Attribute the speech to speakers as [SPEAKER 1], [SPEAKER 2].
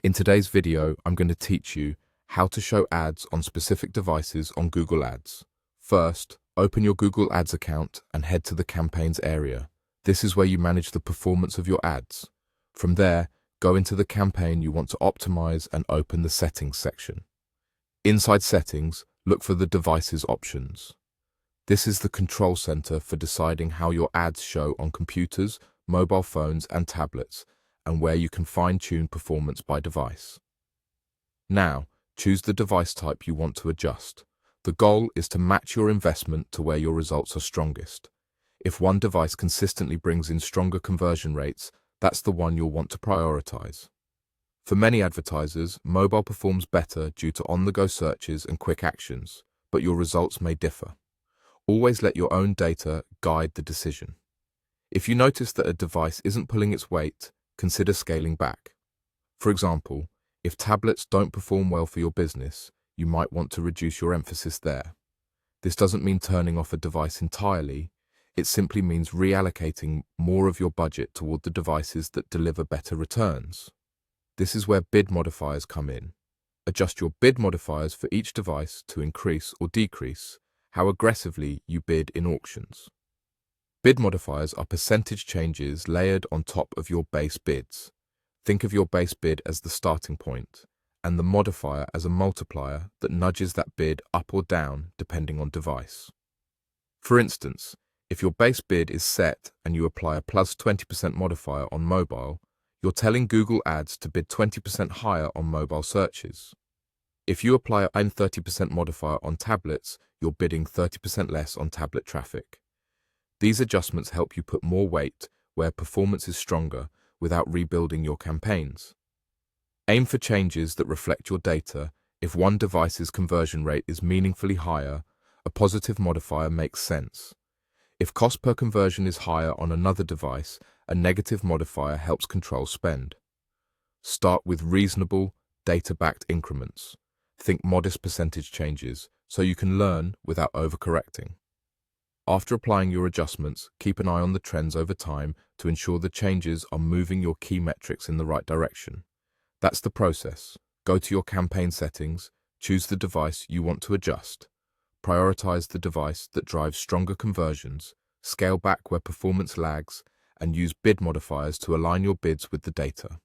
[SPEAKER 1] In today's video, I'm going to teach you how to show ads on specific devices on Google Ads. First, open your Google Ads account and head to the Campaigns area. This is where you manage the performance of your ads. From there, go into the campaign you want to optimize and open the Settings section. Inside Settings, look for the Devices options. This is the control center for deciding how your ads show on computers, mobile phones, and tablets, and where you can fine-tune performance by device. Now, choose the device type you want to adjust. The goal is to match your investment to where your results are strongest. If one device consistently brings in stronger conversion rates, that's the one you'll want to prioritize. For many advertisers, mobile performs better due to on-the-go searches and quick actions, but your results may differ. Always let your own data guide the decision. If you notice that a device isn't pulling its weight, consider scaling back. For example, if tablets don't perform well for your business, you might want to reduce your emphasis there. This doesn't mean turning off a device entirely. It simply means reallocating more of your budget toward the devices that deliver better returns. This is where bid modifiers come in. Adjust your bid modifiers for each device to increase or decrease how aggressively you bid in auctions. Bid modifiers are percentage changes layered on top of your base bids. Think of your base bid as the starting point, and the modifier as a multiplier that nudges that bid up or down depending on device. For instance, if your base bid is set and you apply a plus 20% modifier on mobile, you're telling Google Ads to bid 20% higher on mobile searches. If you apply a 30% modifier on tablets, you're bidding 30% less on tablet traffic. These adjustments help you put more weight where performance is stronger without rebuilding your campaigns. Aim for changes that reflect your data. If one device's conversion rate is meaningfully higher, a positive modifier makes sense. If cost per conversion is higher on another device, a negative modifier helps control spend. Start with reasonable, data-backed increments. Think modest percentage changes so you can learn without overcorrecting. After applying your adjustments, keep an eye on the trends over time to ensure the changes are moving your key metrics in the right direction. That's the process. Go to your campaign settings, choose the device you want to adjust, prioritize the device that drives stronger conversions, scale back where performance lags, and use bid modifiers to align your bids with the data.